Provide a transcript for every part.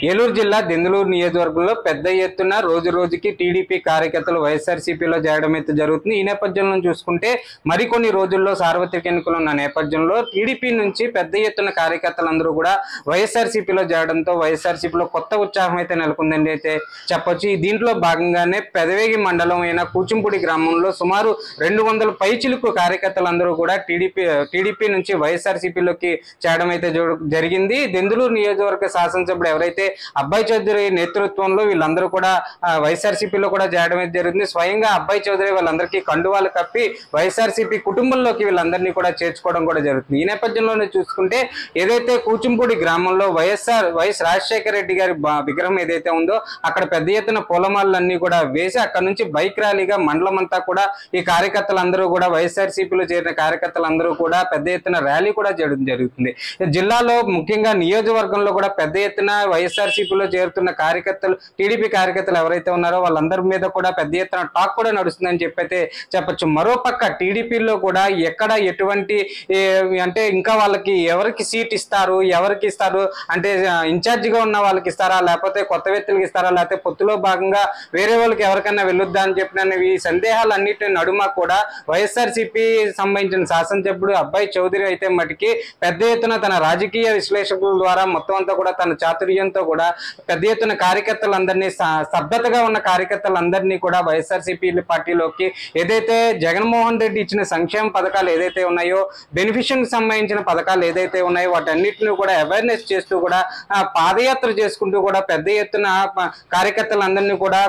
ఏలూరు జిల్లా దెందులూరు నియోజకవర్గంలో పెద్ద ఎత్తున రోజు రోజుకి టీడీపీ కార్యకర్తలు వైఎస్ఆర్సీపీలో చేరడం అయితే జరుగుతుంది। ఈ నేపథ్యంలో చూసుకుంటే మరికొన్ని రోజుల్లో సార్వత్రిక ఎన్నికలు ఉన్న నేపథ్యంలో టీడీపీ నుంచి పెద్ద ఎత్తున కార్యకర్తలందరూ కూడా వైఎస్ఆర్సీపీలో చేరడంతో వైఎస్ఆర్సీపీలో కొత్త ఉత్సాహం అయితే నెలకొందని అయితే చెప్పొచ్చు। దీంట్లో భాగంగానే పెదవేగి మండలం అయిన కూచింపూడి గ్రామంలో సుమారు 200 పైచిలుకు కార్యకర్తలందరూ కూడా టీడీపీ నుంచి వైఎస్ఆర్సీపీలోకి చేరడం అయితే జరిగింది। దెందులూరు నియోజకవర్గ శాసనసభ్యుడు ఎవరైతే అబ్బాయి చౌదరి నేతృత్వంలో వీళ్ళందరూ కూడా వైఎస్ఆర్సీపీలో కూడా చేరడం అయితే జరిగింది। స్వయంగా అబ్బాయి చౌదరి వాళ్ళందరికీ కండువాలు కప్పి వైఎస్ఆర్సీపీ కుటుంబంలోకి వీళ్ళందరినీ కూడా చేర్చుకోవడం కూడా జరుగుతుంది। ఈ నేపథ్యంలోనే చూసుకుంటే ఏదైతే కూచింపూడి గ్రామంలో వైఎస్ రాజశేఖర రెడ్డి గారి విగ్రహం ఏదైతే ఉందో అక్కడ పెద్ద ఎత్తున పూలమాలన్నీ కూడా వేసి అక్కడ నుంచి బైక్ ర్యాలీగా మండలం అంతా కూడా ఈ కార్యకర్తలందరూ కూడా వైఎస్ఆర్సీపీలో చేరిన కార్యకర్తలందరూ కూడా పెద్ద ఎత్తున ర్యాలీ కూడా చేయడం జరుగుతుంది। జిల్లాలో ముఖ్యంగా నియోజకవర్గంలో కూడా పెద్ద ఎత్తున వైఎస్ఆర్సీపీలో చేరుతున్న కార్యకర్తలు టీడీపీ కార్యకర్తలు ఎవరైతే ఉన్నారో వాళ్ళందరి మీద కూడా పెద్ద ఎత్తున టాక్ కూడా నడుస్తుందని చెప్పైతే చెప్పొచ్చు। మరోపక్క టీడీపీలో కూడా ఎక్కడ ఎటువంటి అంటే ఇంకా వాళ్ళకి ఎవరికి సీట్ ఇస్తారు, ఎవరికి ఇస్తారు అంటే ఇన్ఛార్జిగా ఉన్న వాళ్ళకి ఇస్తారా, లేకపోతే కొత్త వ్యక్తులకు ఇస్తారా, లేకపోతే పొత్తులో భాగంగా వేరే వాళ్ళకి ఎవరికైనా వెళ్ళొద్దా అని చెప్పిన ఈ సందేహాలన్నిటి నడుమ కూడా వైఎస్ఆర్సీపీ సంబంధించిన శాసనసభ్యుడు అబ్బాయి చౌదరి అయితే మటుకి పెద్ద ఎత్తున తన రాజకీయ విశ్లేషకుల ద్వారా మొత్తం అంతా కూడా తన చాతుర్యంతో కూడా పెద్ద ఎత్తున కార్యకర్తలందరినీ స్తబ్దతగా ఉన్న కార్యకర్తలందరినీ కూడా వైఎస్ఆర్సీపీ పార్టీలోకి ఏదైతే జగన్మోహన్ రెడ్డి ఇచ్చిన సంక్షేమ పథకాలు ఏదైతే ఉన్నాయో, బెనిఫిషియరీకి సంబంధించిన పథకాలు ఏదైతే ఉన్నాయో వాటన్నిటిని కూడా అవేర్నెస్ చేస్తూ కూడా పాదయాత్ర చేసుకుంటూ కూడా పెద్ద ఎత్తున కార్యకర్తలందరినీ కూడా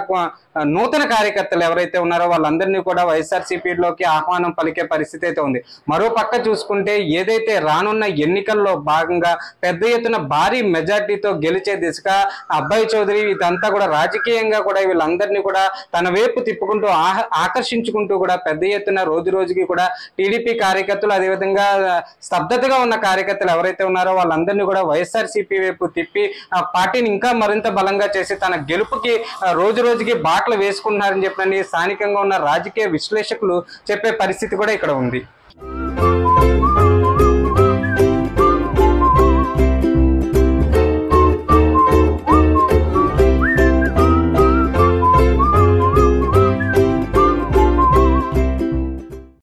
నూతన కార్యకర్తలు ఎవరైతే ఉన్నారో వాళ్ళందరినీ కూడా వైఎస్ఆర్సీపీలోకి ఆహ్వానం పలికే పరిస్థితి అయితే ఉంది। మరో పక్క చూసుకుంటే ఏదైతే రానున్న ఎన్నికల్లో భాగంగా పెద్ద ఎత్తున భారీ మెజార్టీతో గెలిచే దిశగా అబ్బాయి చౌదరి ఇదంతా కూడా రాజకీయంగా కూడా వీళ్ళందరినీ కూడా తన వైపు తిప్పుకుంటూ ఆకర్షించుకుంటూ కూడా పెద్ద ఎత్తున రోజు రోజుకి కూడా టీడీపీ కార్యకర్తలు అదేవిధంగా స్తబ్దతగా ఉన్న కార్యకర్తలు ఎవరైతే ఉన్నారో వాళ్ళందరినీ కూడా వైఎస్ఆర్సీపీ వైపు తిప్పి ఆ పార్టీని ఇంకా మరింత బలంగా చేసి తన గెలుపుకి రోజు రోజుకి బాటలు వేసుకుంటున్నారని చెప్పని స్థానికంగా ఉన్న రాజకీయ విశ్లేషకులు చెప్పే పరిస్థితి కూడా ఇక్కడ ఉంది।